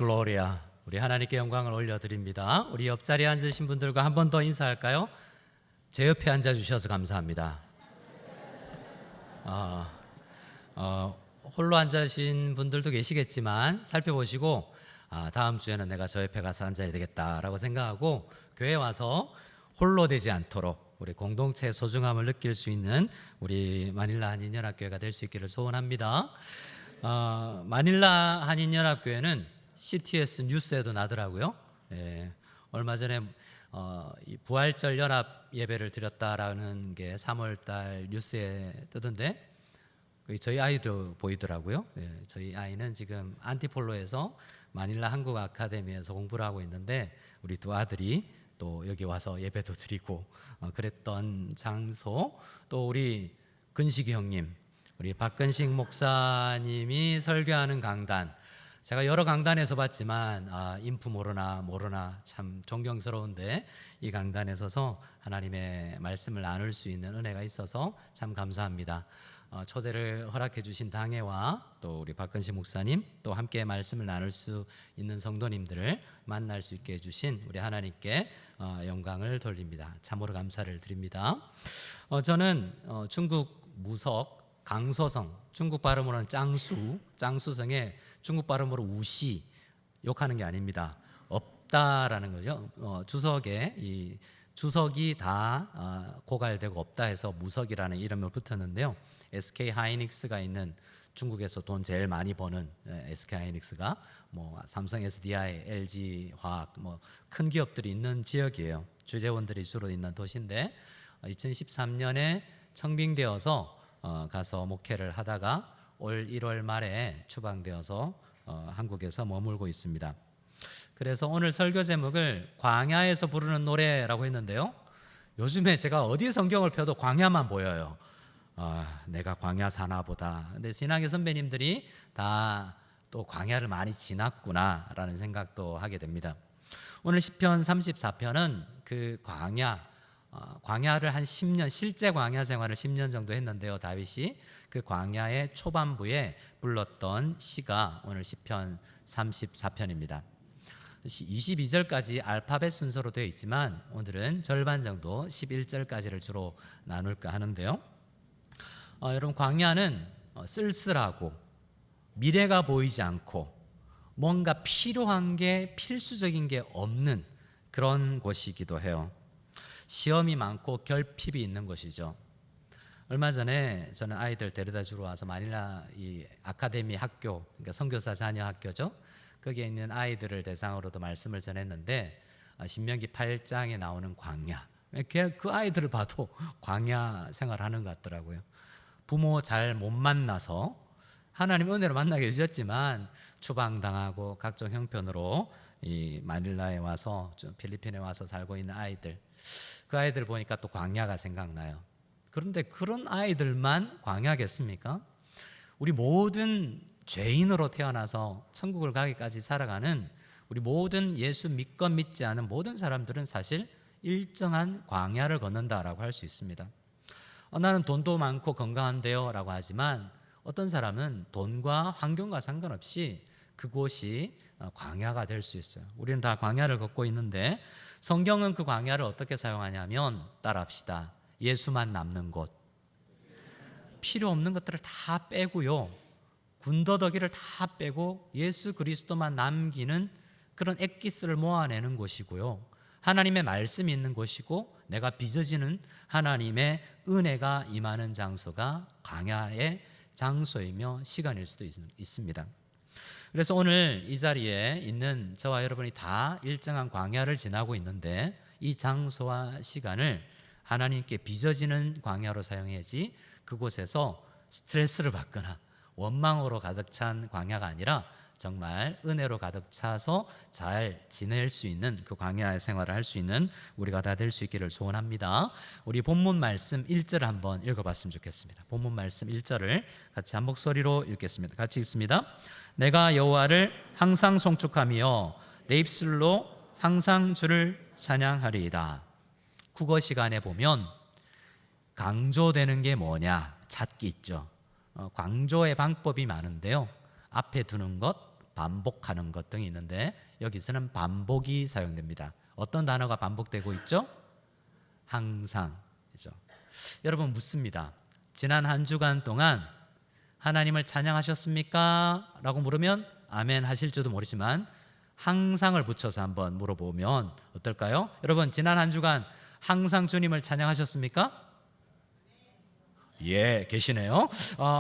글로리아. 우리 하나님께 영광을 올려드립니다. 우리 옆자리에 앉으신 분들과 한 번 더 인사할까요? 제 옆에 앉아주셔서 감사합니다. 홀로 앉으신 분들도 계시겠지만 살펴보시고 다음 주에는 내가 저 옆에 가서 앉아야 되겠다라고 생각하고 교회에 와서 홀로 되지 않도록 우리 공동체의 소중함을 느낄 수 있는 우리 마닐라 한인연합교회가 될 수 있기를 소원합니다. 마닐라 한인연합교회는 CTS 뉴스에도 나더라고요. 얼마 전에 이 부활절 연합 예배를 드렸다라는 게 3월달 뉴스에 뜨던데 저희 아이도 보이더라고요. 저희 아이는 지금 안티폴로에서 마닐라 한국 아카데미에서 공부를 하고 있는데 우리 두 아들이 또 여기 와서 예배도 드리고 그랬던 장소, 또 우리 근식이 형님, 우리 박근식 목사님이 설교하는 강단, 제가 여러 강단에서 봤지만 인프 모르나 참 존경스러운데 이 강단에 서서 하나님의 말씀을 나눌 수 있는 은혜가 있어서 참 감사합니다. 초대를 허락해 주신 당회와 또 우리 박근식 목사님, 또 함께 말씀을 나눌 수 있는 성도님들을 만날 수 있게 해주신 우리 하나님께 영광을 돌립니다. 참으로 감사를 드립니다. 저는 중국 무석 강서성, 중국 발음으로는 짱수성에 중국 발음으로 우시, 욕하는 게 아닙니다. 없다라는 거죠. 주석에 이 주석이 다 고갈되고 없다 해서 무석이라는 이름을 붙였는데요. SK 하이닉스가 있는 중국에서 돈 제일 많이 버는 SK 하이닉스가 삼성 SDI, LG 화학 큰 기업들이 있는 지역이에요. 주재원들이 주로 있는 도시인데 2013년에 청빙되어서 가서 목회를 하다가 올 1월 말에 추방되어서 한국에서 머물고 있습니다. 그래서 오늘 설교 제목을 광야에서 부르는 노래라고 했는데요. 요즘에 제가 어디 성경을 펴도 광야만 보여요. 내가 광야 사나 보다. 근데 신학의 선배님들이 다 또 광야를 많이 지났구나라는 생각도 하게 됩니다. 오늘 시편 34편은 그 광야를 한 10년, 실제 광야 생활을 10년 정도 했는데요. 다윗이 그 광야의 초반부에 불렀던 시가 오늘 시편 34편입니다. 22절까지 알파벳 순서로 되어 있지만 오늘은 절반 정도 11절까지를 주로 나눌까 하는데요. 여러분, 광야는 쓸쓸하고 미래가 보이지 않고 뭔가 필요한 게, 필수적인 게 없는 그런 곳이기도 해요. 시험이 많고 결핍이 있는 곳이죠. 얼마 전에 저는 아이들 데려다 주러 와서 마닐라 이 아카데미 학교, 그러니까 선교사 자녀 학교죠. 거기에 있는 아이들을 대상으로도 말씀을 전했는데 신명기 8장에 나오는 광야, 그 아이들을 봐도 광야 생활하는 것 같더라고요. 부모 잘 못 만나서 하나님 은혜로 만나게 해주셨지만 추방당하고 각종 형편으로 이 마닐라에 와서, 필리핀에 와서 살고 있는 아이들, 그 아이들 보니까 또 광야가 생각나요. 그런데 그런 아이들만 광야겠습니까? 우리 모든 죄인으로 태어나서 천국을 가기까지 살아가는 우리 모든 예수 믿건 믿지 않은 모든 사람들은 사실 일정한 광야를 걷는다라고 할 수 있습니다. 나는 돈도 많고 건강한데요 라고 하지만 어떤 사람은 돈과 환경과 상관없이 그곳이 광야가 될 수 있어요. 우리는 다 광야를 걷고 있는데 성경은 그 광야를 어떻게 사용하냐면, 따라합시다. 예수만 남는 곳, 필요 없는 것들을 다 빼고요, 군더더기를 다 빼고 예수 그리스도만 남기는 그런 엑기스를 모아내는 곳이고요, 하나님의 말씀이 있는 곳이고 내가 빚어지는 하나님의 은혜가 임하는 장소가 광야의 장소이며 시간일 수도 있습니다. 그래서 오늘 이 자리에 있는 저와 여러분이 다 일정한 광야를 지나고 있는데 이 장소와 시간을 하나님께 빚어지는 광야로 사용해야지, 그곳에서 스트레스를 받거나 원망으로 가득 찬 광야가 아니라 정말 은혜로 가득 차서 잘 지낼 수 있는 그 광야의 생활을 할 수 있는 우리가 다 될 수 있기를 소원합니다. 우리 본문 말씀 1절 한번 읽어봤으면 좋겠습니다. 본문 말씀 1절을 같이 한 목소리로 읽겠습니다. 같이 읽습니다. 내가 여호와를 항상 송축하며 내 입술로 항상 주를 찬양하리이다. 국어 시간에 보면 강조되는 게 뭐냐 찾기 있죠. 강조의 방법이 많은데요, 앞에 두는 것, 반복하는 것 등이 있는데 여기서는 반복이 사용됩니다. 어떤 단어가 반복되고 있죠? 항상이죠. 여러분 묻습니다. 지난 한 주간 동안 하나님을 찬양하셨습니까? 라고 물으면 아멘 하실지도 모르지만 항상을 붙여서 한번 물어보면 어떨까요? 여러분 지난 한 주간 항상 주님을 찬양하셨습니까? 예, 계시네요.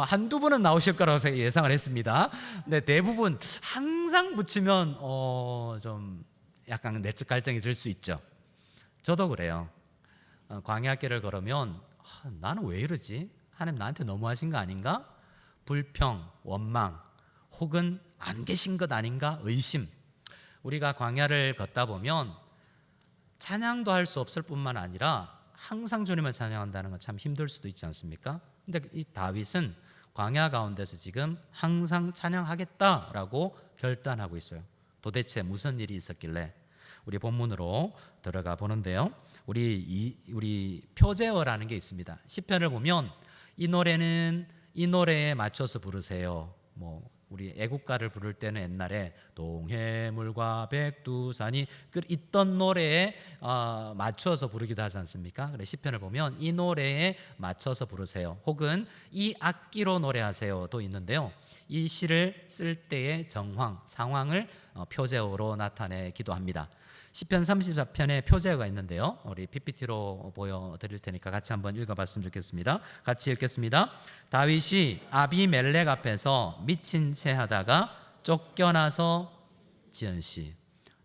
한두 분은 나오실 거라고 예상을 했습니다. 근데 대부분 항상 붙이면 좀 약간 내적 갈등이 들 수 있죠. 저도 그래요. 광야길을 걸으면 나는 왜 이러지? 하나님 나한테 너무하신 거 아닌가? 불평, 원망, 혹은 안 계신 것 아닌가? 의심. 우리가 광야를 걷다 보면 찬양도 할 수 없을 뿐만 아니라 항상 주님을 찬양한다는 건 참 힘들 수도 있지 않습니까? 근데 이 다윗은 광야 가운데서 지금 항상 찬양하겠다라고 결단하고 있어요. 도대체 무슨 일이 있었길래? 우리 본문으로 들어가 보는데요. 우리 표제어라는 게 있습니다. 시편을 보면 이 노래는 이 노래에 맞춰서 부르세요. 우리 애국가를 부를 때는 옛날에 동해물과 백두산이 있던 노래에 맞춰서 부르기도 하지 않습니까? 그래 시편을 보면 이 노래에 맞춰서 부르세요. 혹은 이 악기로 노래하세요도 있는데요. 이 시를 쓸 때의 정황, 상황을 표제어로 나타내기도 합니다. 시편 34편에 표제어가 있는데요. 우리 PPT로 보여드릴 테니까 같이 한번 읽어봤으면 좋겠습니다. 같이 읽겠습니다. 다윗이 아비멜렉 앞에서 미친 채 하다가 쫓겨나서 지은 시.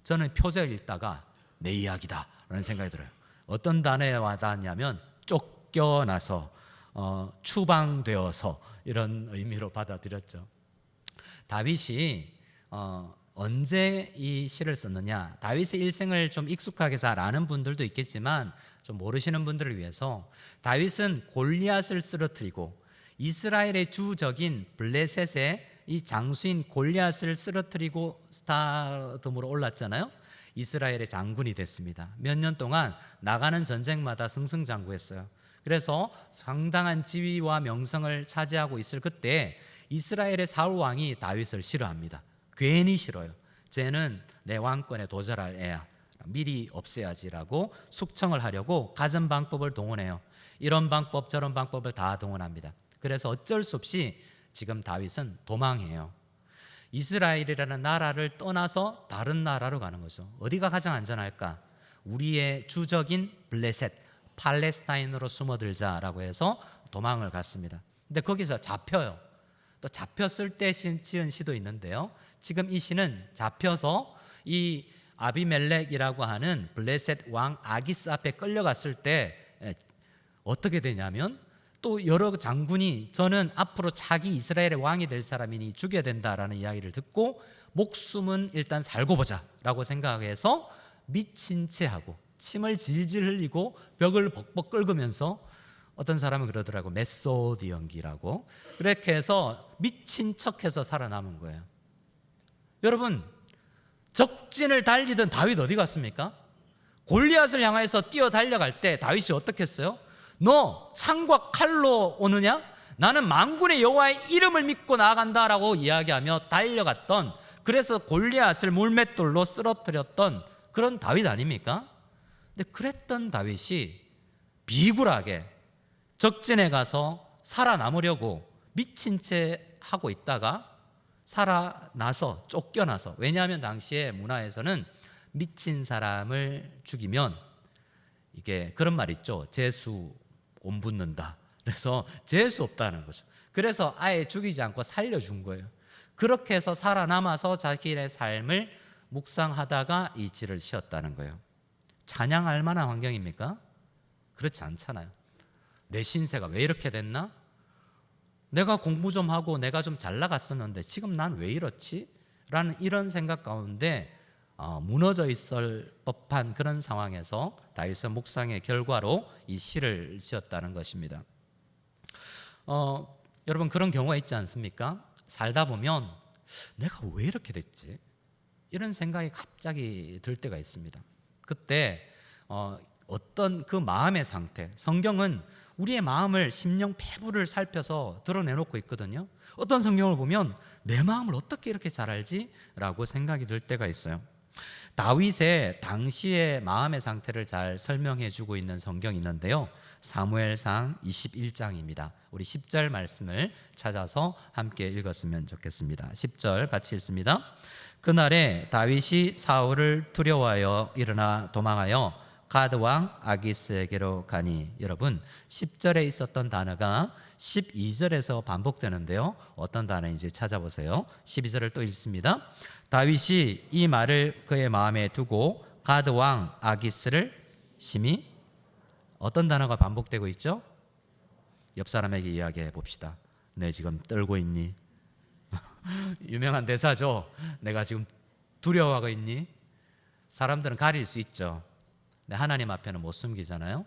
저는 표제어 읽다가 내 이야기다 라는 생각이 들어요. 어떤 단어에 와닿았냐면 쫓겨나서, 추방되어서 이런 의미로 받아들였죠. 다윗이 언제 이 시를 썼느냐? 다윗의 일생을 좀 익숙하게 잘 아는 분들도 있겠지만 좀 모르시는 분들을 위해서 다윗은 골리앗을 쓰러뜨리고 이스라엘의 주적인 블레셋의 이 장수인 골리앗을 쓰러뜨리고 스타덤으로 올랐잖아요. 이스라엘의 장군이 됐습니다. 몇 년 동안 나가는 전쟁마다 승승장구했어요. 그래서 상당한 지위와 명성을 차지하고 있을 그때 이스라엘의 사울 왕이 다윗을 싫어합니다. 괜히 싫어요. 쟤는 내 왕권에 도전할 애야. 미리 없애야지라고 숙청을 하려고 갖은 방법을 동원해요. 이런 방법 저런 방법을 다 동원합니다. 그래서 어쩔 수 없이 지금 다윗은 도망해요. 이스라엘이라는 나라를 떠나서 다른 나라로 가는 거죠. 어디가 가장 안전할까? 우리의 주적인 블레셋, 팔레스타인으로 숨어들자라고 해서 도망을 갔습니다. 근데 거기서 잡혀요. 또 잡혔을 때 지은 시도 있는데요. 지금 이 시는 잡혀서 이 아비멜렉이라고 하는 블레셋 왕 아기스 앞에 끌려갔을 때 어떻게 되냐면 또 여러 장군이 저는 앞으로 차기 이스라엘의 왕이 될 사람이니 죽여야 된다라는 이야기를 듣고 목숨은 일단 살고 보자 라고 생각해서 미친 채 하고 침을 질질 흘리고 벽을 벅벅 긁으면서 어떤 사람은 그러더라고 메소드 연기라고 그렇게 해서 미친 척해서 살아남은 거예요. 여러분 적진을 달리던 다윗 어디 갔습니까? 골리앗을 향해서 뛰어 달려갈 때 다윗이 어떻게 했어요? 너 창과 칼로 오느냐? 나는 만군의 여호와의 이름을 믿고 나아간다라고 이야기하며 달려갔던, 그래서 골리앗을 물맷돌로 쓰러뜨렸던 그런 다윗 아닙니까? 근데 그랬던 다윗이 비굴하게 적진에 가서 살아남으려고 미친 채 하고 있다가 살아나서 쫓겨나서, 왜냐하면 당시에 문화에서는 미친 사람을 죽이면 이게 그런 말 있죠. 재수 온 붙는다. 그래서 재수 없다는 거죠. 그래서 아예 죽이지 않고 살려준 거예요. 그렇게 해서 살아남아서 자기의 삶을 묵상하다가 이 지를 지었다는 거예요. 찬양할 만한 환경입니까? 그렇지 않잖아요. 내 신세가 왜 이렇게 됐나? 내가 공부 좀 하고 내가 좀 잘 나갔었는데 지금 난 왜 이렇지? 라는 이런 생각 가운데 무너져 있을 법한 그런 상황에서 다윗의 묵상의 결과로 이 시를 지었다는 것입니다. 여러분 그런 경우가 있지 않습니까? 살다 보면 내가 왜 이렇게 됐지? 이런 생각이 갑자기 들 때가 있습니다. 그때 어떤 그 마음의 상태, 성경은 우리의 마음을 심령 배부를 살펴서 드러내놓고 있거든요. 어떤 성경을 보면 내 마음을 어떻게 이렇게 잘 알지? 라고 생각이 들 때가 있어요. 다윗의 당시의 마음의 상태를 잘 설명해 주고 있는 성경이 있는데요, 사무엘상 21장입니다. 우리 10절 말씀을 찾아서 함께 읽었으면 좋겠습니다. 10절 같이 읽습니다. 그날에 다윗이 사울을 두려워하여 일어나 도망하여 가드 왕 아기스에게로 가니, 여러분 10절에 있었던 단어가 12절에서 반복되는데요, 어떤 단어인지 찾아보세요. 12절을 또 읽습니다. 다윗이 이 말을 그의 마음에 두고 가드 왕 아기스를 심히, 어떤 단어가 반복되고 있죠? 옆 사람에게 이야기해 봅시다. 내 지금 떨고 있니? 유명한 대사죠. 내가 지금 두려워하고 있니? 사람들은 가릴 수 있죠. 근데 하나님 앞에는 못 숨기잖아요.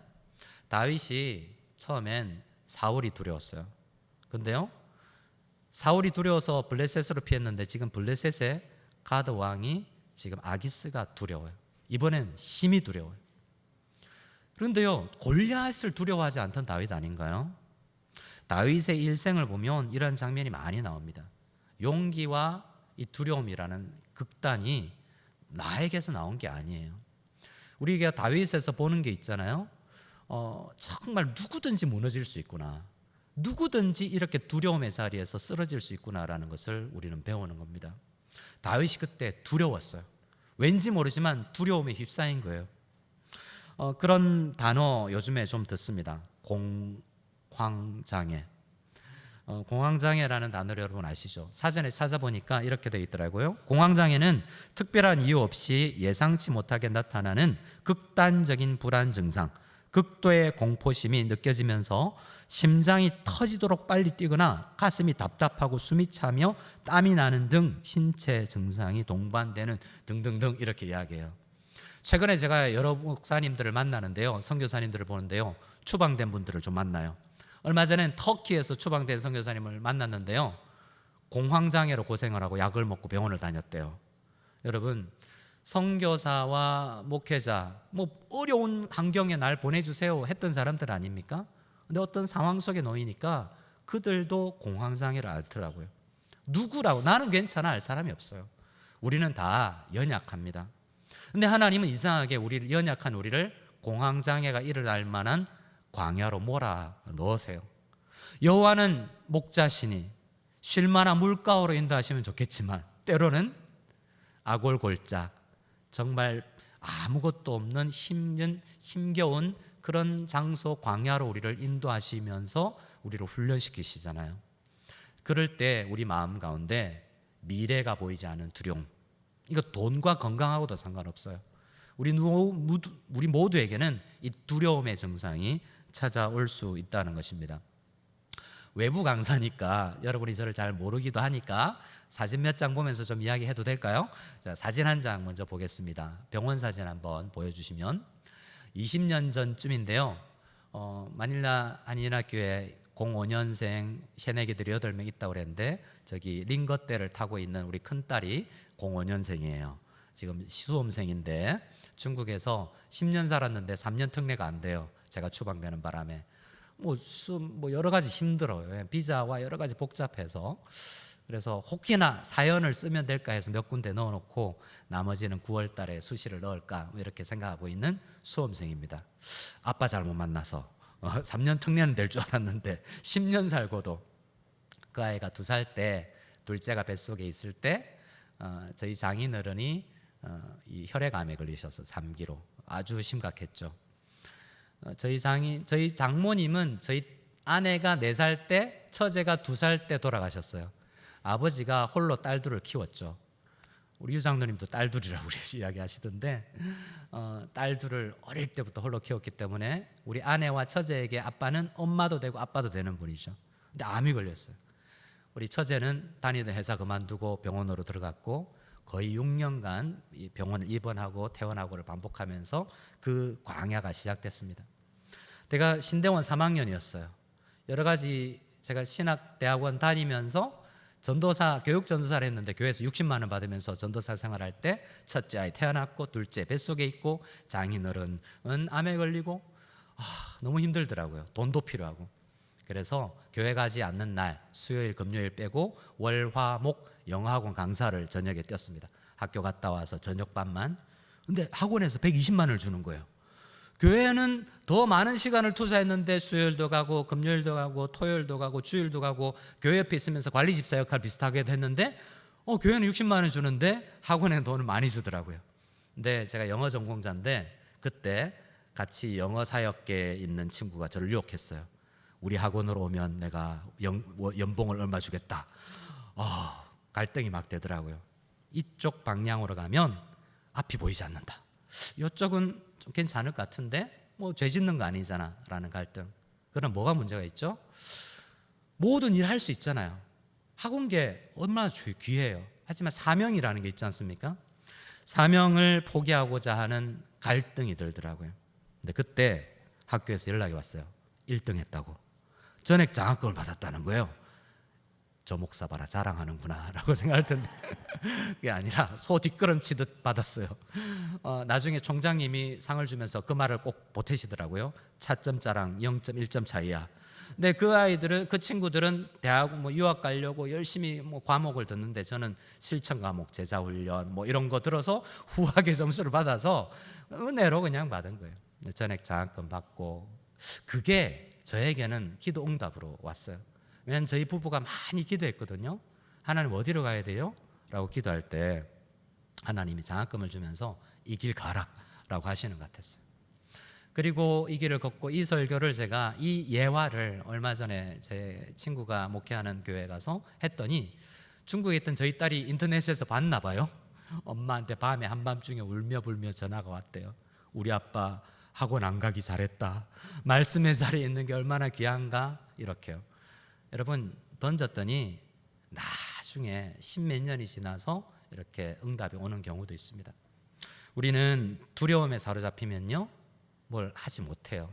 다윗이 처음엔 사울이 두려웠어요. 근데요, 사울이 두려워서 블레셋으로 피했는데 지금 블레셋의 가드 왕이 지금 아기스가 두려워요. 이번엔 심히 두려워요. 그런데요, 골리앗을 두려워하지 않던 다윗 아닌가요? 다윗의 일생을 보면 이런 장면이 많이 나옵니다. 용기와 이 두려움이라는 극단이 나에게서 나온 게 아니에요. 우리가 다윗에서 보는 게 있잖아요. 정말 누구든지 무너질 수 있구나, 누구든지 이렇게 두려움의 자리에서 쓰러질 수 있구나라는 것을 우리는 배우는 겁니다. 다윗이 그때 두려웠어요. 왠지 모르지만 두려움에 휩싸인 거예요. 그런 단어 요즘에 좀 듣습니다. 공황장애. 공황장애라는 단어를 여러분 아시죠? 사전에 찾아보니까 이렇게 되어 있더라고요. 공황장애는 특별한 이유 없이 예상치 못하게 나타나는 극단적인 불안 증상, 극도의 공포심이 느껴지면서 심장이 터지도록 빨리 뛰거나 가슴이 답답하고 숨이 차며 땀이 나는 등 신체 증상이 동반되는 등등등, 이렇게 이야기해요. 최근에 제가 여러 목사님들을 만나는데요, 선교사님들을 보는데요, 추방된 분들을 좀 만나요. 얼마 전엔 터키에서 추방된 선교사님을 만났는데요, 공황장애로 고생을 하고 약을 먹고 병원을 다녔대요. 여러분, 선교사와 목회자, 어려운 환경에 날 보내주세요 했던 사람들 아닙니까? 근데 어떤 상황 속에 놓이니까 그들도 공황장애를 앓더라고요. 누구라고, 나는 괜찮아 알 사람이 없어요. 우리는 다 연약합니다. 근데 하나님은 이상하게 연약한 우리를 공황장애가 일어날 만한 광야로 몰아 넣으세요. 여호와는 목자시니 쉴 만한 물가로 인도하시면 좋겠지만, 때로는 아골골짝, 정말 아무것도 없는 힘겨운 그런 장소 광야로 우리를 인도하시면서 우리를 훈련시키시잖아요. 그럴 때 우리 마음 가운데 미래가 보이지 않은 두려움, 이거 돈과 건강하고도 상관없어요. 우리 모두에게는 이 두려움의 증상이 찾아올 수 있다는 것입니다. 외부 강사니까 여러분이 저를 잘 모르기도 하니까 사진 몇 장 보면서 좀 이야기해도 될까요? 자, 사진 한 장 먼저 보겠습니다. 병원 사진 한번 보여주시면, 20년 전쯤인데요, 마닐라 한인학교에 05년생 새내기들이 8명 있다고 그랬는데, 저기 링거대를 타고 있는 우리 큰딸이 05년생이에요. 지금 수험생인데 중국에서 10년 살았는데 3년 특례가 안 돼요. 제가 추방되는 바람에 여러 가지 힘들어요. 비자와 여러 가지 복잡해서. 그래서 혹시나 사연을 쓰면 될까 해서 몇 군데 넣어놓고 나머지는 9월 달에 수시를 넣을까 이렇게 생각하고 있는 수험생입니다. 아빠 잘못 만나서 3년 특례는 될 줄 알았는데 10년 살고도, 그 아이가 2살 때 둘째가 뱃속에 있을 때 저희 장인어른이 이 혈액암에 걸리셔서 3기로 아주 심각했죠. 저희 장모님은 저희 아내가 4살 때, 처제가 2살 때 돌아가셨어요. 아버지가 홀로 딸들을 키웠죠. 우리 유장로님도 딸들이라고 이야기하시던데, 딸들을 어릴 때부터 홀로 키웠기 때문에 우리 아내와 처제에게 아빠는 엄마도 되고 아빠도 되는 분이죠. 근데 암이 걸렸어요. 우리 처제는 다니던 회사 그만두고 병원으로 들어갔고 거의 6년간 병원을 입원하고 퇴원하고를 반복하면서 그 광야가 시작됐습니다. 제가 신대원 3학년이었어요. 여러 가지 제가 신학대학원 다니면서 전도사, 교육 전도사를 했는데 교회에서 60만 원 받으면서 전도사 생활할 때 첫째 아이 태어났고 둘째 뱃속에 있고 장인어른은 암에 걸리고 너무 힘들더라고요. 돈도 필요하고. 그래서 교회 가지 않는 날 수요일 금요일 빼고 월 화 목 영어학원 강사를 저녁에 띄었습니다. 학교 갔다 와서 저녁밥만. 근데 학원에서 120만 원을 주는 거예요. 교회는 더 많은 시간을 투자했는데 수요일도 가고 금요일도 가고 토요일도 가고 주일도 가고 교회 옆에 있으면서 관리 집사 역할 비슷하게 했는데 교회는 60만 원 주는데 학원에는 돈을 많이 주더라고요. 근데 제가 영어 전공자인데 그때 같이 영어 사역계에 있는 친구가 저를 유혹했어요. 우리 학원으로 오면 내가 연봉을 얼마 주겠다. 갈등이 막 되더라고요. 이쪽 방향으로 가면 앞이 보이지 않는다. 이쪽은 좀 괜찮을 것 같은데 죄 짓는 거 아니잖아 라는 갈등. 그럼 뭐가 문제가 있죠? 모든 일 할 수 있잖아요. 학원계 얼마나 귀해요. 하지만 사명이라는 게 있지 않습니까? 사명을 포기하고자 하는 갈등이 들더라고요. 근데 그때 학교에서 연락이 왔어요. 1등 했다고. 전액 장학금을 받았다는 거예요. 저 목사 봐라 자랑하는구나 라고 생각할 텐데 그게 아니라 소 뒷걸음치듯 받았어요. 나중에 총장님이 상을 주면서 그 말을 꼭 보태시더라고요. 차점 자랑 0.1점 차이야. 근데 그 친구들은 대학 유학 가려고 열심히 과목을 듣는데 저는 실천 과목, 제자훈련 이런 거 들어서 후하게 점수를 받아서 은혜로 그냥 받은 거예요. 전액 장학금 받고 그게 저에게는 기도 응답으로 왔어요. 왜냐하면 저희 부부가 많이 기도했거든요. 하나님 어디로 가야 돼요? 라고 기도할 때 하나님이 장학금을 주면서 이 길 가라 라고 하시는 것 같았어요. 그리고 이 길을 걷고 이 설교를 제가 이 예화를 얼마 전에 제 친구가 목회하는 교회에 가서 했더니 중국에 있던 저희 딸이 인터넷에서 봤나 봐요. 엄마한테 밤에 한밤중에 울며 불며 전화가 왔대요. 우리 아빠 학원 안 가기 잘했다. 말씀의 자리에 있는 게 얼마나 귀한가. 이렇게요. 여러분 던졌더니 나중에 십몇 년이 지나서 이렇게 응답이 오는 경우도 있습니다. 우리는 두려움에 사로잡히면요 뭘 하지 못해요.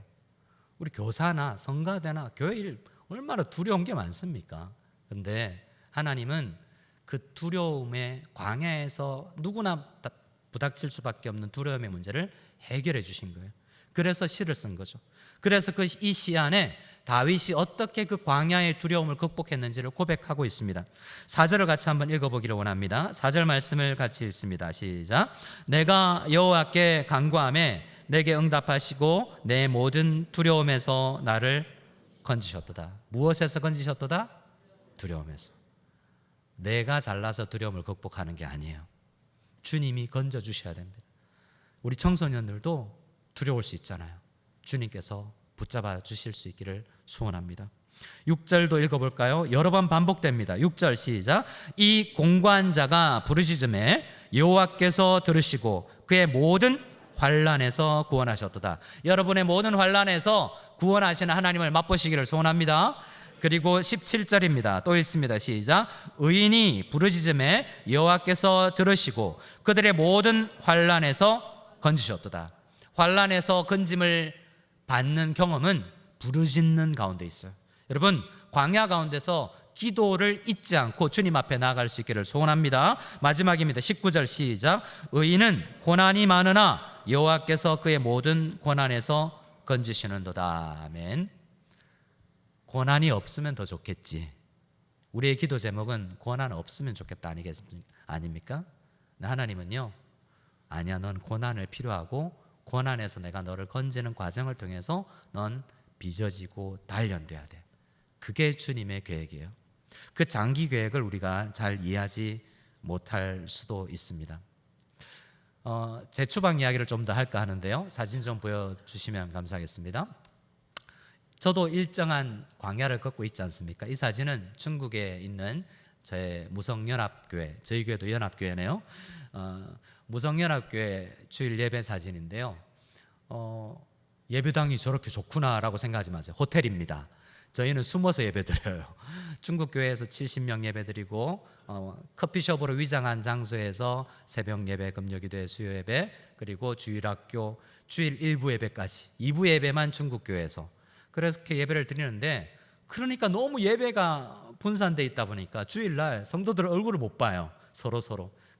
우리 교사나 성가대나 교회 일 얼마나 두려운 게 많습니까? 그런데 하나님은 그 두려움의 광야에서 누구나 부닥칠 수밖에 없는 두려움의 문제를 해결해 주신 거예요. 그래서 시를 쓴 거죠. 그래서 이 시 안에 다윗이 어떻게 그 광야의 두려움을 극복했는지를 고백하고 있습니다. 4절을 같이 한번 읽어보기를 원합니다. 4절 말씀을 같이 읽습니다. 시작. 내가 여호와께 간구하매 내게 응답하시고 내 모든 두려움에서 나를 건지셨도다. 무엇에서 건지셨도다? 두려움에서. 내가 잘나서 두려움을 극복하는 게 아니에요. 주님이 건져주셔야 됩니다. 우리 청소년들도 두려울 수 있잖아요. 주님께서 붙잡아 주실 수 있기를 소원합니다. 6절도 읽어볼까요? 여러 번 반복됩니다. 6절 시작. 이 공고한 자가 부르짖음에 여호와께서 들으시고 그의 모든 환난에서 구원하셨도다. 여러분의 모든 환난에서 구원하시는 하나님을 맛보시기를 소원합니다. 그리고 17절입니다. 또 읽습니다. 시작. 의인이 부르짖음에 여호와께서 들으시고 그들의 모든 환난에서 건지셨도다. 환난에서 건짐을 받는 경험은 부르짖는 가운데 있어요. 여러분 광야 가운데서 기도를 잊지 않고 주님 앞에 나아갈 수 있기를 소원합니다. 마지막입니다. 19절 시작. 의인은 고난이 많으나 여호와께서 그의 모든 고난에서 건지시는도다. 아멘. 고난이 없으면 더 좋겠지. 우리의 기도 제목은 고난 없으면 좋겠다 아닙니까? 하나님은요 아니야, 넌 고난을 필요하고 고난에서 내가 너를 건지는 과정을 통해서 넌 빚어지고 단련돼야 돼. 그게 주님의 계획이에요. 그 장기 계획을 우리가 잘 이해하지 못할 수도 있습니다. 재추방 이야기를 좀 더 할까 하는데요. 사진 좀 보여주시면 감사하겠습니다. 저도 일정한 광야를 걷고 있지 않습니까? 이 사진은 중국에 있는 제 무성연합교회, 저희 교회도 연합교회네요. 무성연합교회 주일 예배 사진인데요. 예배당이 저렇게 좋구나라고 생각하지 마세요. 호텔입니다. 저희는 숨어서 예배드려요. 중국 교회에서 70명 예배드리고 커피숍으로 위장한 장소에서 새벽 예배, 금요기도회, 수요 예배, 그리고 주일학교, 주일 1부 예배까지 2부 예배만 중국 교회에서 그렇게 예배를 드리는데, 그러니까 너무 예배가 분산돼 있다 보니까 주일날 성도들 얼굴을 못 봐요. 서로.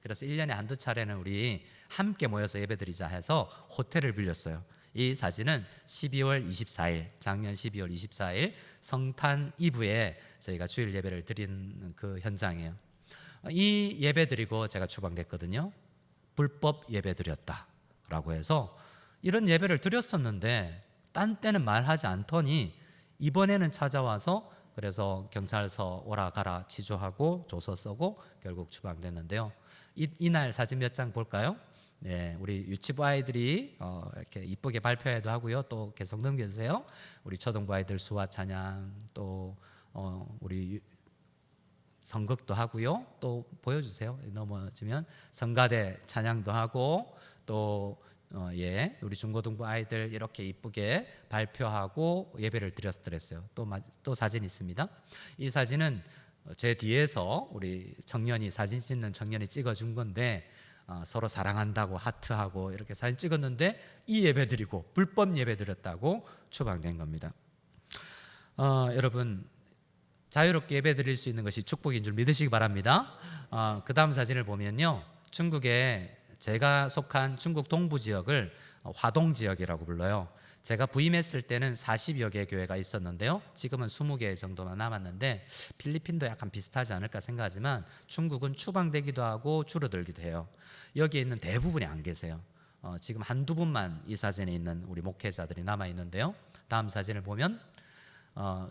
그래서 1년에 한두 차례는 우리 함께 모여서 예배드리자 해서 호텔을 빌렸어요. 이 사진은 12월 24일, 작년 12월 24일 성탄 이브에 저희가 주일 예배를 드린 그 현장이에요. 이 예배 드리고 제가 추방됐거든요. 불법 예배 드렸다라고 해서 이런 예배를 드렸었는데 딴 때는 말하지 않더니 이번에는 찾아와서 그래서 경찰서 오라 가라 지조하고 조서 쓰고 결국 추방됐는데요. 이날 사진 몇 장 볼까요? 네, 우리 유치부 아이들이 이렇게 이쁘게 발표회도 하고요. 또 계속 넘겨주세요. 우리 초등부 아이들 수화 찬양, 또 우리 성극도 하고요. 또 보여주세요. 넘어지면 성가대 찬양도 하고 또 우리 중고등부 아이들 이렇게 이쁘게 발표하고 예배를 드렸어요. 또 사진 있습니다. 이 사진은 제 뒤에서 우리 청년이 사진 찍는 청년이 찍어준 건데 서로 사랑한다고 하트하고 이렇게 사진 찍었는데 이 예배 드리고 불법 예배 드렸다고 추방된 겁니다. 여러분 자유롭게 예배 드릴 수 있는 것이 축복인 줄 믿으시기 바랍니다. 그 다음 사진을 보면요, 중국에 제가 속한 중국 동부 지역을 화동 지역이라고 불러요. 제가 부임했을 때는 40여 개 교회가 있었는데요, 지금은 20개 정도만 남았는데 필리핀도 약간 비슷하지 않을까 생각하지만 중국은 추방되기도 하고 줄어들기도 해요. 여기에 있는 대부분이 안 계세요. 지금 한두 분만 이 사진에 있는 우리 목회자들이 남아 있는데요. 다음 사진을 보면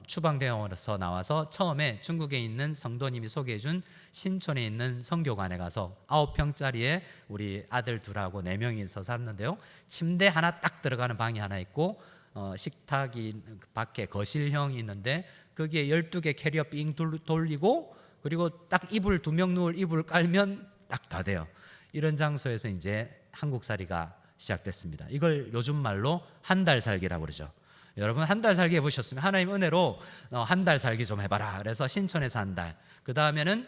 추방되어서 나와서 처음에 중국에 있는 성도님이 소개해준 신촌에 있는 성교관에 가서 9평짜리에 우리 아들 둘하고 4명이서 샀는데요, 침대 하나 딱 들어가는 방이 하나 있고 식탁이 밖에 거실형이 있는데 거기에 12개 캐리어 삥 돌리고 그리고 딱 이불 2명 누울 이불 깔면 딱 다 돼요. 이런 장소에서 이제 한국살이가 시작됐습니다. 이걸 요즘 말로 한 달 살기라고 그러죠. 여러분 한 달 살기 해보셨으면 하나님 은혜로 한 달 살기 좀 해봐라. 그래서 신촌에서 한 달, 그 다음에는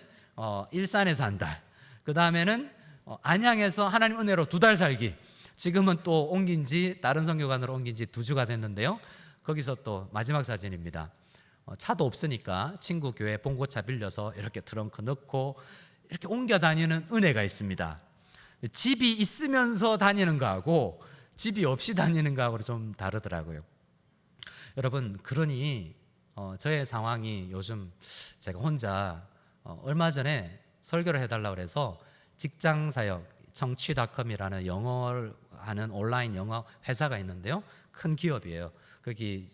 일산에서 한 달, 그 다음에는 안양에서 하나님 은혜로 2달 살기. 지금은 또 옮긴 지 다른 선교관으로 옮긴 지 2주가 됐는데요, 거기서 또 마지막 사진입니다. 차도 없으니까 친구 교회 봉고차 빌려서 이렇게 트렁크 넣고 이렇게 옮겨 다니는 은혜가 있습니다. 집이 있으면서 다니는 거하고 집이 없이 다니는 거하고 좀 다르더라고요. 여러분, 그러니 저의 상황이 요즘 제가 혼자 얼마 전에 설교를 해달라고 해서 직장사역 정취닷컴이라는 영어를 하는 온라인 영어 회사가 있는데요, 큰 기업이에요. 거기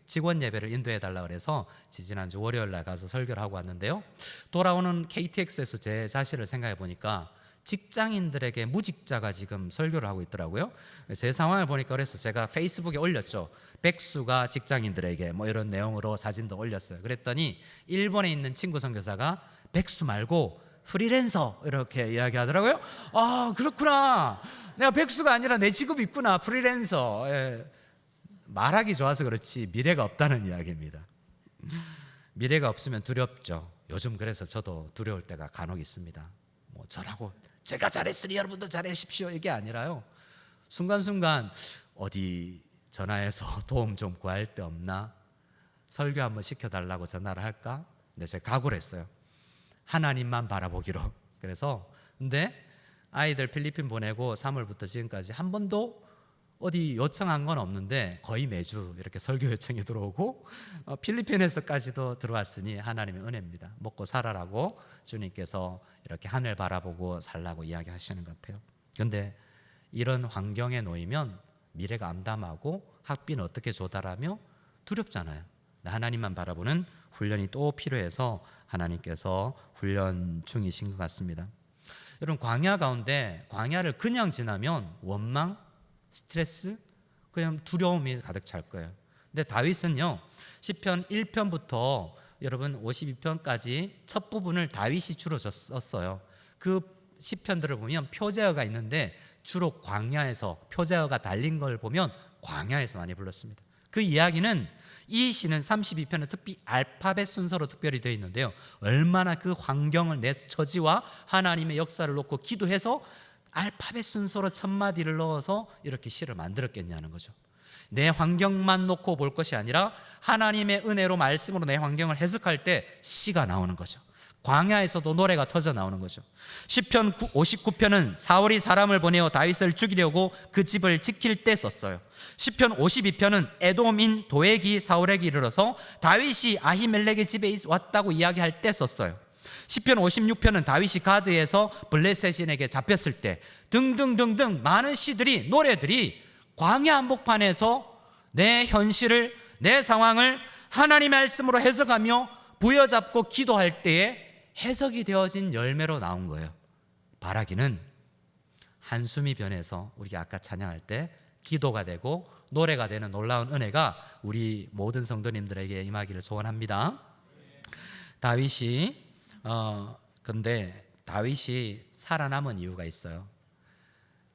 직원 예배를 인도해 달라고 해서 지지난주 월요일 날 가서 설교를 하고 왔는데요, 돌아오는 KTX에서 제 자신을 생각해 보니까 직장인들에게 무직자가 지금 설교를 하고 있더라고요. 제 상황을 보니까 그래서 제가 페이스북에 올렸죠. 백수가 직장인들에게 뭐 이런 내용으로 사진도 올렸어요. 그랬더니 일본에 있는 친구 선교사가 백수 말고 프리랜서 이렇게 이야기하더라고요. 아, 그렇구나. 내가 백수가 아니라 내 직업이 있구나, 프리랜서. 말하기 좋아서 그렇지 미래가 없다는 이야기입니다. 미래가 없으면 두렵죠. 요즘 그래서 저도 두려울 때가 간혹 있습니다. 뭐 저라고 제가 잘했으니 여러분도 잘하십시오 이게 아니라요, 순간순간 어디 전화해서 도움 좀 구할 데 없나, 설교 한번 시켜달라고 전화를 할까. 근데 제가 각오를 했어요. 하나님만 바라보기로. 그래서 근데 아이들 필리핀 보내고 3월부터 지금까지 한 번도 어디 요청한 건 없는데 거의 매주 이렇게 설교 요청이 들어오고 필리핀에서까지도 들어왔으니 하나님의 은혜입니다. 먹고 살아라고 주님께서 이렇게 하늘 바라보고 살라고 이야기하시는 것 같아요. 그런데 이런 환경에 놓이면 미래가 암담하고 학비는 어떻게 조달하며 두렵잖아요. 하나님만 바라보는 훈련이 또 필요해서 하나님께서 훈련 중이신 것 같습니다. 여러분, 광야 가운데 광야를 그냥 지나면 원망, 스트레스, 그냥 두려움이 가득 찰 거예요. 근데 다윗은요, 시편 1편부터 여러분 52편까지 첫 부분을 다윗이 주로 썼어요. 그 시편들을 보면 표제어가 있는데 주로 광야에서, 표제어가 달린 걸 보면 광야에서 많이 불렀습니다. 그 이야기는 이 시는 32편은 특히 알파벳 순서로 특별히 되어 있는데요, 얼마나 그 환경을, 내 처지와 하나님의 역사를 놓고 기도해서 알파벳 순서로 첫 마디를 넣어서 이렇게 시를 만들었겠냐는 거죠. 내 환경만 놓고 볼 것이 아니라 하나님의 은혜로 말씀으로 내 환경을 해석할 때 시가 나오는 거죠. 광야에서도 노래가 터져 나오는 거죠. 시편 59편은 사울이 사람을 보내어 다윗을 죽이려고 그 집을 지킬 때 썼어요. 시편 52편은 에돔인 도액이 사울에게 이르러서 다윗이 아히멜렉의 집에 왔다고 이야기할 때 썼어요. 시편 56편은 다윗이 가드에서 블레셋인에게 잡혔을 때 등등등등 많은 시들이, 노래들이 광야 한복판에서 내 현실을, 내 상황을 하나님의 말씀으로 해석하며 부여잡고 기도할 때에 해석이 되어진 열매로 나온 거예요. 바라기는 한숨이 변해서 우리가 아까 찬양할 때 기도가 되고 노래가 되는 놀라운 은혜가 우리 모든 성도님들에게 임하기를 소원합니다. 근데 다윗이 살아남은 이유가 있어요.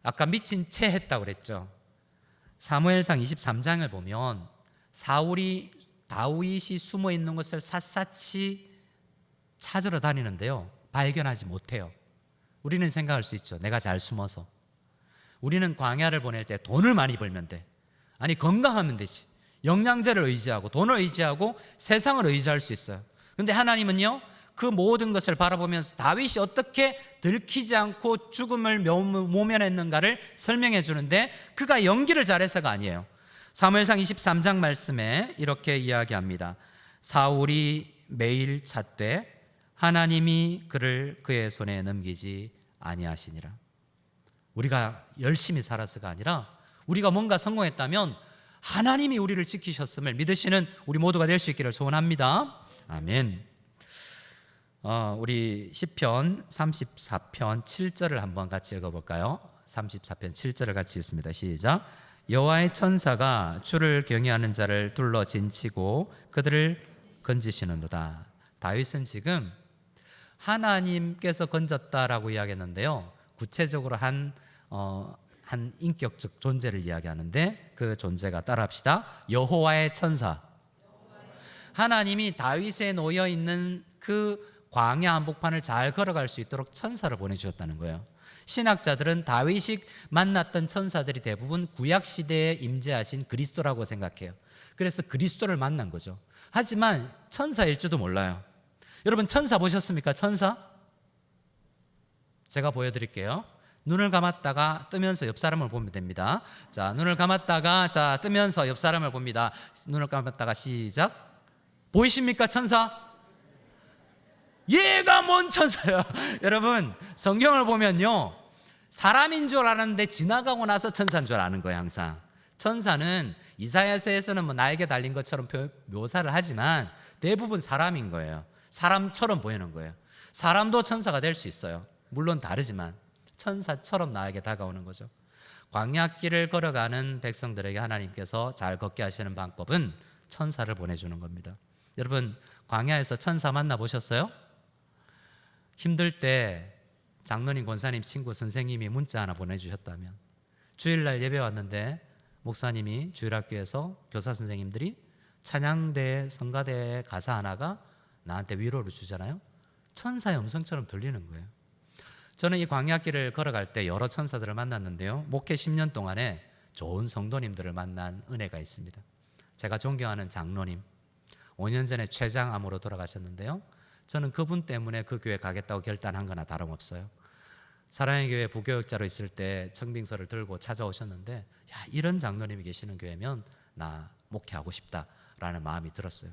아까 미친 채 했다고 그랬죠. 사무엘상 23장을 보면 사울이 다윗이 숨어 있는 곳을 샅샅이 찾으러 다니는데요, 발견하지 못해요. 우리는 생각할 수 있죠. 내가 잘 숨어서. 우리는 광야를 보낼 때 돈을 많이 벌면 돼. 아니, 건강하면 되지. 영양제를 의지하고 돈을 의지하고 세상을 의지할 수 있어요. 근데 하나님은요, 그 모든 것을 바라보면서 다윗이 어떻게 들키지 않고 죽음을 모면했는가를 설명해 주는데, 그가 연기를 잘해서가 아니에요. 사무엘상 23장 말씀에 이렇게 이야기합니다. 사울이 매일 찾되 하나님이 그를 그의 손에 넘기지 아니하시니라. 우리가 열심히 살아서가 아니라 우리가 뭔가 성공했다면 하나님이 우리를 지키셨음을 믿으시는 우리 모두가 될 수 있기를 소원합니다. 아멘. 우리 시편 34편 7절을 한번 같이 읽어볼까요? 34편 7절을 같이 읽습니다. 시작. 여호와의 천사가 주를 경외하는 자를 둘러 진치고 그들을 건지시는도다. 다윗은 지금 하나님께서 건졌다라고 이야기했는데요, 구체적으로 한 인격적 존재를 이야기하는데, 그 존재가 따라합시다. 여호와의 천사. 하나님이 다윗에 놓여 있는 그 광야 한복판을 잘 걸어갈 수 있도록 천사를 보내주셨다는 거예요. 신학자들은 다윗이 만났던 천사들이 대부분 구약 시대에 임재하신 그리스도라고 생각해요. 그래서 그리스도를 만난 거죠. 하지만 천사일지도 몰라요. 여러분, 천사 보셨습니까? 천사? 제가 보여드릴게요. 눈을 감았다가 뜨면서 옆 사람을 보면 됩니다. 자, 눈을 감았다가 뜨면서 옆 사람을 봅니다. 눈을 감았다가 시작. 보이십니까? 천사? 얘가 뭔 천사야? 여러분, 성경을 보면요, 사람인 줄 알았는데 지나가고 나서 천사인 줄 아는 거예요. 항상 천사는 이사야서에서는 뭐 날개 달린 것처럼 묘사를 하지만 대부분 사람인 거예요. 사람처럼 보이는 거예요. 사람도 천사가 될 수 있어요. 물론 다르지만 천사처럼 나에게 다가오는 거죠. 광야길을 걸어가는 백성들에게 하나님께서 잘 걷게 하시는 방법은 천사를 보내주는 겁니다. 여러분, 광야에서 천사 만나보셨어요? 힘들 때 장로님, 권사님, 친구, 선생님이 문자 하나 보내주셨다면, 주일날 예배 왔는데 목사님이 주일학교에서 교사 선생님들이 찬양대, 성가대 가사 하나가 나한테 위로를 주잖아요. 천사의 음성처럼 들리는 거예요. 저는 이 광야길을 걸어갈 때 여러 천사들을 만났는데요, 목회 10년 동안에 좋은 성도님들을 만난 은혜가 있습니다. 제가 존경하는 장로님, 5년 전에 췌장암으로 돌아가셨는데요, 저는 그분 때문에 그 교회 가겠다고 결단한 거나 다름없어요. 사랑의 교회 부교역자로 있을 때 청빙서를 들고 찾아오셨는데, 야, 이런 장로님이 계시는 교회면 나 목회하고 싶다라는 마음이 들었어요.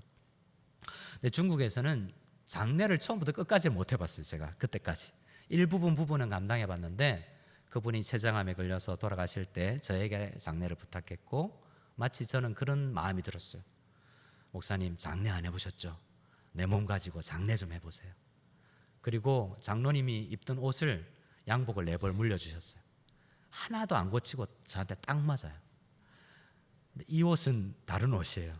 근데 중국에서는 장례를 처음부터 끝까지 못 해봤어요. 제가 그때까지 부분은 감당해 봤는데, 그분이 췌장암에 걸려서 돌아가실 때 저에게 장례를 부탁했고, 마치 저는 그런 마음이 들었어요. 목사님, 장례 안 해보셨죠? 내 몸 가지고 장례 좀 해보세요. 그리고 장로님이 입던 옷을, 양복을 4벌 물려주셨어요. 하나도 안 고치고 저한테 딱 맞아요. 근데 이 옷은 다른 옷이에요.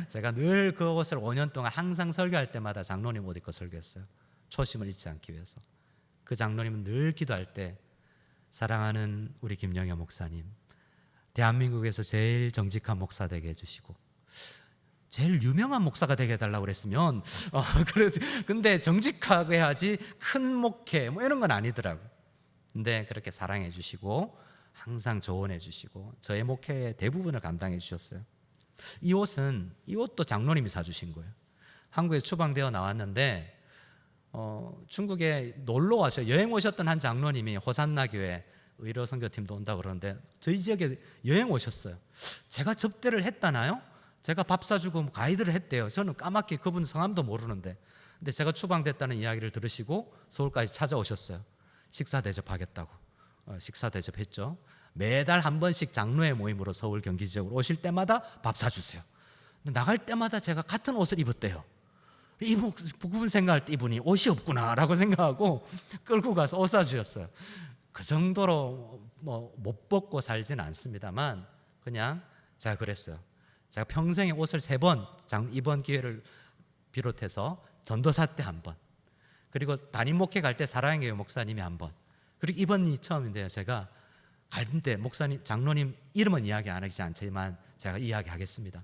제가 늘 그 옷을 5년 동안 항상 설교할 때마다 장로님 옷 입고 설교했어요. 초심을 잃지 않기 위해서. 그 장로님은 늘 기도할 때, 사랑하는 우리 김영현 목사님, 대한민국에서 제일 정직한 목사 되게 해주시고 제일 유명한 목사가 되게 해달라고 그랬으면 근데 정직하게 해야지 큰 목회 뭐 이런 건 아니더라고. 근데 그렇게 사랑해 주시고 항상 조언해 주시고 저의 목회의 대부분을 감당해 주셨어요. 이 옷도 장로님이 사주신 거예요. 한국에 추방되어 나왔는데 중국에 놀러 와서 여행 오셨던 한 장로님이 호산나 교회 의료 선교팀도 온다고 그러는데 저희 지역에 여행 오셨어요. 제가 접대를 했다나요? 제가 밥 사주고 가이드를 했대요. 저는 까맣게 그분 성함도 모르는데, 근데 제가 추방됐다는 이야기를 들으시고 서울까지 찾아오셨어요. 식사 대접하겠다고. 식사 대접했죠. 매달 한 번씩 장로회 모임으로 서울 경기 지역으로 오실 때마다 밥 사주세요. 근데 나갈 때마다 제가 같은 옷을 입었대요. 그분 생각할 때 이분이 옷이 없구나라고 생각하고 끌고 가서 옷 사주셨어요. 그 정도로 못 벗고 살지는 않습니다만 그냥 제가 그랬어요. 제가 평생에 옷을 3번, 이번 기회를 비롯해서 전도사 때 한 번, 그리고 담임 목회 갈 때 사랑의 교회 목사님이 한 번, 그리고 이번이 처음인데요. 제가 갈때 목사님, 장로님 이름은 이야기 안 하지 않지만 제가 이야기하겠습니다.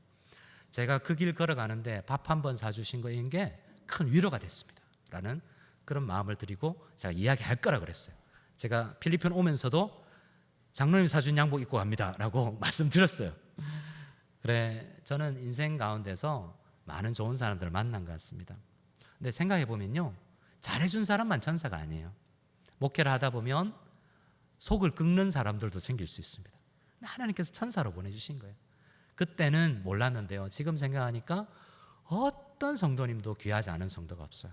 제가 그 길 걸어가는데 밥 한 번 사주신 거인 게 큰 위로가 됐습니다 라는 그런 마음을 드리고 제가 이야기할 거라 그랬어요. 제가 필리핀 오면서도 장로님 사준 양복 입고 갑니다 라고 말씀드렸어요. 그래, 저는 인생 가운데서 많은 좋은 사람들을 만난 것 같습니다. 근데 생각해 보면요, 잘해준 사람만 천사가 아니에요. 목회를 하다 보면 속을 긁는 사람들도 생길 수 있습니다. 하나님께서 천사로 보내주신 거예요. 그때는 몰랐는데요, 지금 생각하니까 어떤 성도님도 귀하지 않은 성도가 없어요.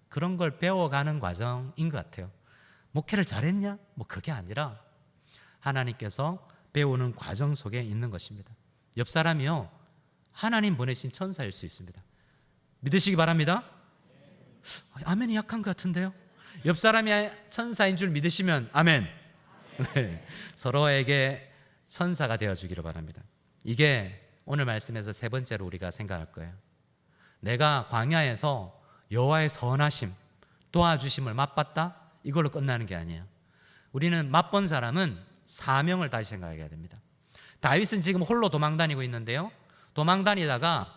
그런 걸 배워가는 과정인 것 같아요. 목회를 잘했냐? 그게 아니라 하나님께서 배우는 과정 속에 있는 것입니다. 옆 사람이요, 하나님 보내신 천사일 수 있습니다. 믿으시기 바랍니다. 아멘이 약한 것 같은데요. 옆 사람이 천사인 줄 믿으시면 아멘. 네, 서로에게 천사가 되어주기를 바랍니다. 이게 오늘 말씀에서 3번째로 우리가 생각할 거예요. 내가 광야에서 여호와의 선하심, 도와주심을 맛봤다? 이걸로 끝나는 게 아니에요. 우리는 맛본 사람은 사명을 다시 생각해야 됩니다. 다윗은 지금 홀로 도망다니고 있는데요, 도망다니다가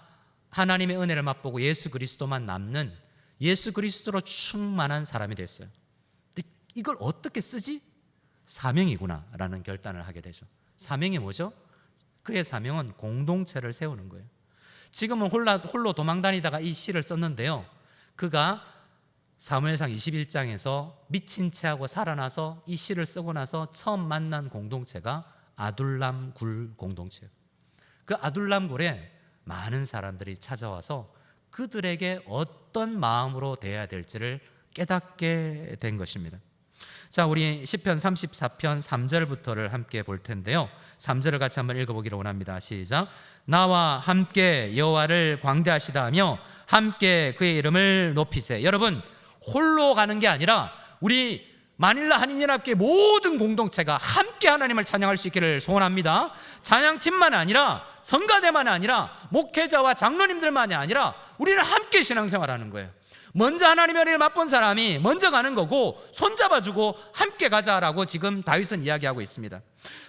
하나님의 은혜를 맛보고 예수 그리스도만 남는 예수 그리스도로 충만한 사람이 됐어요. 근데 이걸 어떻게 쓰지? 사명이구나 라는 결단을 하게 되죠. 사명이 뭐죠? 그의 사명은 공동체를 세우는 거예요. 지금은 홀로 도망다니다가 이 시를 썼는데요, 그가 사무엘상 21장에서 미친 채하고 살아나서 이 시를 쓰고 나서 처음 만난 공동체가 아둘람 굴 공동체예요. 그 아둘람 굴에 많은 사람들이 찾아와서 그들에게 어떤 마음으로 대해야 될지를 깨닫게 된 것입니다. 자, 우리 시편 34편 3절부터를 함께 볼 텐데요, 3절을 같이 한번 읽어보기를 원합니다. 시작. 나와 함께 여호와를 광대하시다 하며 함께 그의 이름을 높이세. 여러분, 홀로 가는 게 아니라 우리 마닐라 한인연합교회 모든 공동체가 함께 하나님을 찬양할 수 있기를 소원합니다. 찬양팀만 아니라, 성가대만 아니라, 목회자와 장로님들만이 아니라 우리는 함께 신앙생활하는 거예요. 먼저 하나님의 은혜를 맛본 사람이 먼저 가는 거고 손잡아주고 함께 가자라고 지금 다윗은 이야기하고 있습니다.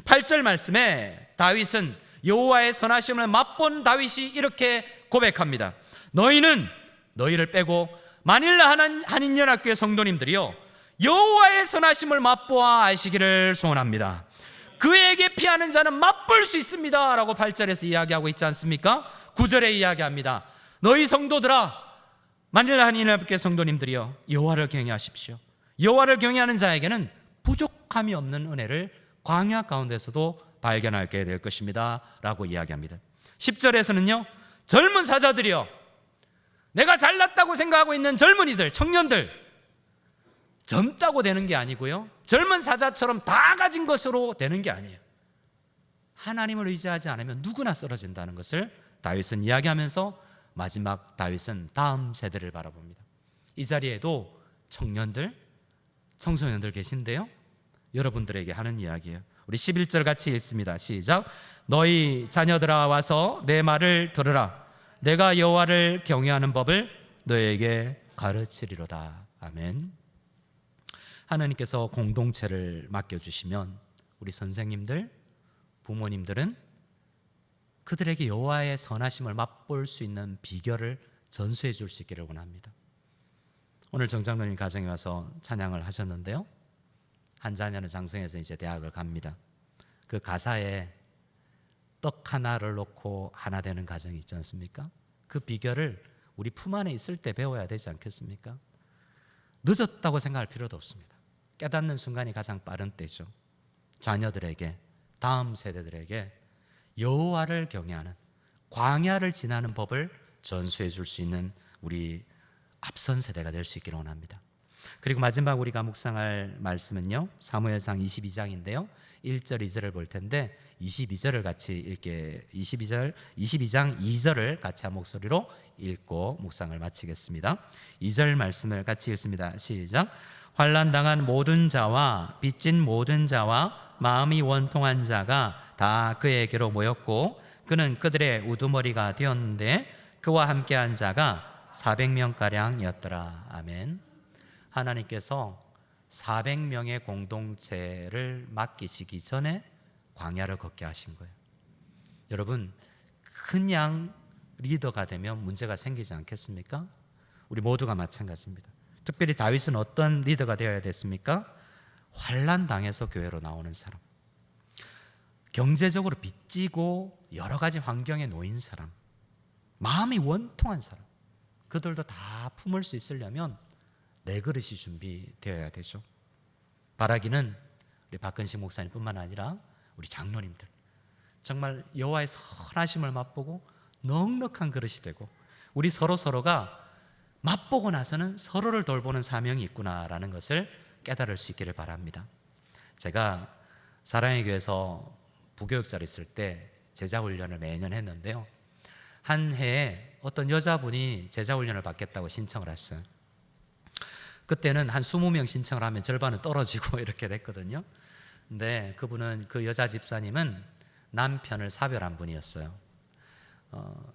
8절 말씀에 다윗은 여호와의 선하심을 맛본 다윗이 이렇게 고백합니다. 너희를 빼고 마닐라 한인연합교회 성도님들이요, 여호와의 선하심을 맛보아 아시기를 소원합니다. 그에게 피하는 자는 맛볼 수 있습니다 라고 8절에서 이야기하고 있지 않습니까? 9절에 이야기합니다. 너희 성도들아, 마닐라 한인연합교회 성도님들이여, 여호와를 경외하십시오. 여호와를 경외하는 자에게는 부족함이 없는 은혜를 광야 가운데서도 발견하게 될 것입니다 라고 이야기합니다. 10절에서는요, 젊은 사자들이여, 내가 잘났다고 생각하고 있는 젊은이들, 청년들, 젊다고 되는 게 아니고요, 젊은 사자처럼 다 가진 것으로 되는 게 아니에요. 하나님을 의지하지 않으면 누구나 쓰러진다는 것을 다윗은 이야기하면서 마지막 다윗은 다음 세대를 바라봅니다. 이 자리에도 청년들, 청소년들 계신데요, 여러분들에게 하는 이야기예요. 우리 11절 같이 읽습니다. 시작. 너희 자녀들아 와서 내 말을 들으라. 내가 여호와를 경외하는 법을 너에게 가르치리로다. 아멘. 하나님께서 공동체를 맡겨주시면 우리 선생님들, 부모님들은 그들에게 여호와의 선하심을 맛볼 수 있는 비결을 전수해 줄 수 있기를 원합니다. 오늘 정장로님 가정에 와서 찬양을 하셨는데요, 한 자녀는 장성해서 이제 대학을 갑니다. 그 가사에 떡 하나를 놓고 하나 되는 가정이 있지 않습니까? 그 비결을 우리 품 안에 있을 때 배워야 되지 않겠습니까? 늦었다고 생각할 필요도 없습니다. 깨닫는 순간이 가장 빠른 때죠. 자녀들에게, 다음 세대들에게 여호와를 경외하는, 광야를 지나는 법을 전수해 줄 수 있는 우리 앞선 세대가 될 수 있기를 원합니다. 그리고 마지막 우리가 묵상할 말씀은요, 사무엘상 22장인데요 1절 2절을 볼 텐데 22절을 같이 22장 2절을 같이 한 목소리로 읽고 묵상을 마치겠습니다. 2절 말씀을 같이 읽습니다. 시작. 환난당한 모든 자와 빚진 모든 자와 마음이 원통한 자가 다 그에게로 모였고 그는 그들의 우두머리가 되었는데 그와 함께한 자가 400명가량이었더라. 아멘. 하나님께서 400명의 공동체를 맡기시기 전에 광야를 걷게 하신 거예요. 여러분, 그냥 리더가 되면 문제가 생기지 않겠습니까? 우리 모두가 마찬가지입니다. 특별히 다윗은 어떤 리더가 되어야 됐습니까? 환난 당해서 교회로 나오는 사람, 경제적으로 빚지고 여러 가지 환경에 놓인 사람, 마음이 원통한 사람, 그들도 다 품을 수 있으려면 내 그릇이 준비되어야 되죠. 바라기는 우리 박근식 목사님뿐만 아니라 우리 장로님들, 정말 여호와의 선하심을 맛보고 넉넉한 그릇이 되고 우리 서로가 맛보고 나서는 서로를 돌보는 사명이 있구나라는 것을 깨달을 수 있기를 바랍니다. 제가 사랑의 교회에서 부교육자로 있을 때 제자훈련을 매년 했는데요, 한 해에 어떤 여자분이 제자훈련을 받겠다고 신청을 했어요. 그때는 한 20명 신청을 하면 절반은 떨어지고 이렇게 됐거든요. 근데 그분은, 그 여자 집사님은 남편을 사별한 분이었어요.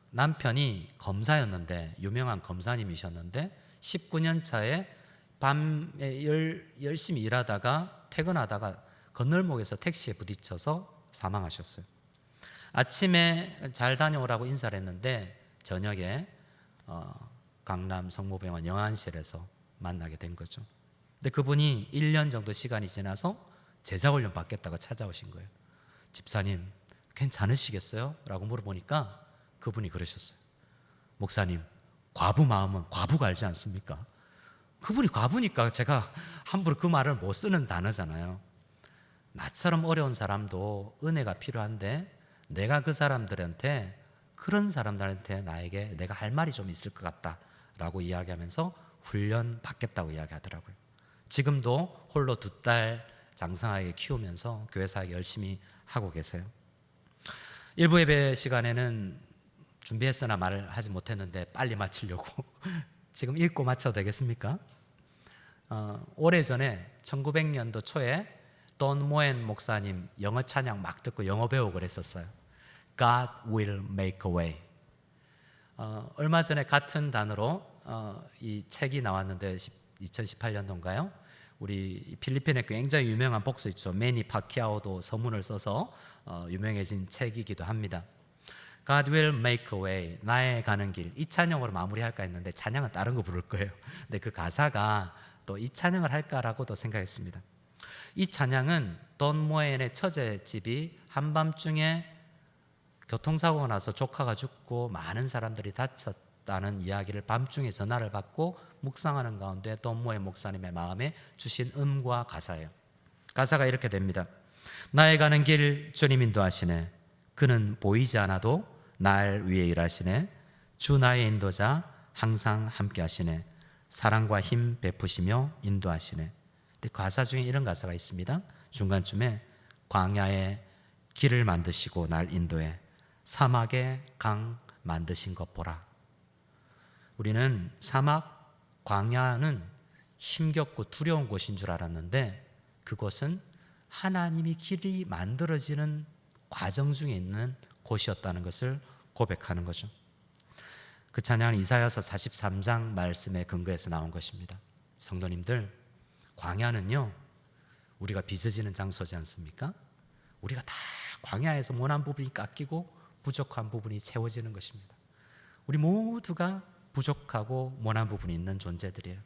남편이 검사였는데, 유명한 검사님이셨는데 19년 차에 밤에 열심히 일하다가 퇴근하다가 건널목에서 택시에 부딪혀서 사망하셨어요. 아침에 잘 다녀오라고 인사를 했는데 저녁에 강남 성모병원 영안실에서 만나게 된 거죠. 근데 그분이 1년 정도 시간이 지나서 제자훈련 받겠다고 찾아오신 거예요. 집사님, 괜찮으시겠어요? 라고 물어보니까 그분이 그러셨어요. 목사님, 과부 마음은 과부가 알지 않습니까? 그분이 과부니까 제가 함부로 그 말을 못 쓰는 단어잖아요. 나처럼 어려운 사람도 은혜가 필요한데 내가 그 사람들한테, 그런 사람들한테 나에게 내가 할 말이 좀 있을 것 같다라고 이야기하면서 훈련 받겠다고 이야기하더라고요. 지금도 홀로 2딸 장성하게 키우면서 교회 사역 열심히 하고 계세요. 일부 예배 시간에는 준비했으나 말을 하지 못했는데 빨리 마치려고 지금 읽고 마쳐도 되겠습니까? 오래전에 1900년도 초에 돈 모엔 목사님 영어 찬양 막 듣고 영어 배우고 그랬었어요. God will make a way. 얼마 전에 같은 단어로 이 책이 나왔는데 2018년도인가요? 우리 필리핀에 굉장히 유명한 복서 있죠. 매니 파키아오도 서문을 써서 유명해진 책이기도 합니다. God will make a way. 나의 가는 길. 이 찬양으로 마무리할까 했는데 찬양은 다른 거 부를 거예요. 근데 그 가사가 또 이 찬양을 할까라고도 생각했습니다. 이 찬양은 돈 모엔의 처제집이 한밤중에 교통사고가 나서 조카가 죽고 많은 사람들이 다쳤다는 이야기를 밤중에 전화를 받고 묵상하는 가운데 돈 모엔 목사님의 마음에 주신 음과 가사예요. 가사가 이렇게 됩니다. 나의 가는 길 주님 인도하시네. 그는 보이지 않아도 날 위해 일하시네. 주 나의 인도자 항상 함께 하시네. 사랑과 힘 베푸시며 인도하시네. 근데 가사 중에 이런 가사가 있습니다. 중간쯤에 광야에 길을 만드시고 날 인도해 사막에 강 만드신 것 보라. 우리는 사막, 광야는 힘겹고 두려운 곳인 줄 알았는데 그곳은 하나님이 길이 만들어지는 과정 중에 있는 곳이었다는 것을 고백하는 거죠. 그 찬양은 이사야서 43장 말씀에 근거해서 나온 것입니다. 성도님들, 광야는요 우리가 빚어지는 장소지 않습니까? 우리가 다 광야에서 모난 부분이 깎이고 부족한 부분이 채워지는 것입니다. 우리 모두가 부족하고 모난 부분이 있는 존재들이에요.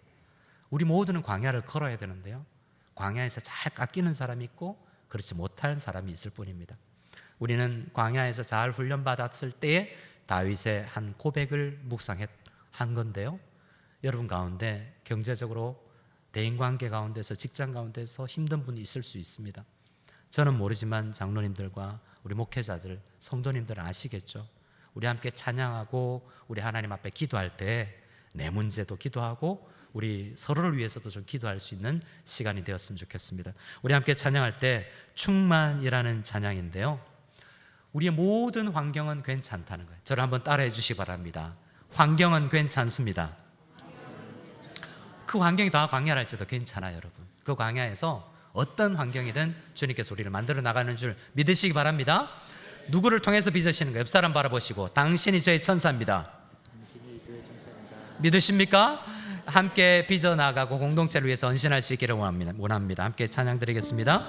우리 모두는 광야를 걸어야 되는데요, 광야에서 잘 깎이는 사람이 있고 그렇지 못한 사람이 있을 뿐입니다. 우리는 광야에서 잘 훈련받았을 때에 다윗의 한 고백을 묵상한 건데요, 여러분 가운데 경제적으로 대인관계 가운데서, 직장 가운데서 힘든 분이 있을 수 있습니다. 저는 모르지만 장로님들과 우리 목회자들, 성도님들은 아시겠죠. 우리 함께 찬양하고 우리 하나님 앞에 기도할 때 내 문제도 기도하고 우리 서로를 위해서도 좀 기도할 수 있는 시간이 되었으면 좋겠습니다. 우리 함께 찬양할 때 충만이라는 찬양인데요, 우리의 모든 환경은 괜찮다는 거예요. 저를 한번 따라해 주시기 바랍니다. 환경은 괜찮습니다. 그 환경이 다 광야랄지도 괜찮아요, 여러분. 그 광야에서 어떤 환경이든 주님께서 우리를 만들어 나가는 줄 믿으시기 바랍니다. 누구를 통해서 빚으시는 거예요? 옆 사람 바라보시고, 당신이 저의 천사입니다. 믿으십니까? 함께 빚어나가고 공동체를 위해서 헌신할 수 있기를 원합니다. 함께 찬양 드리겠습니다.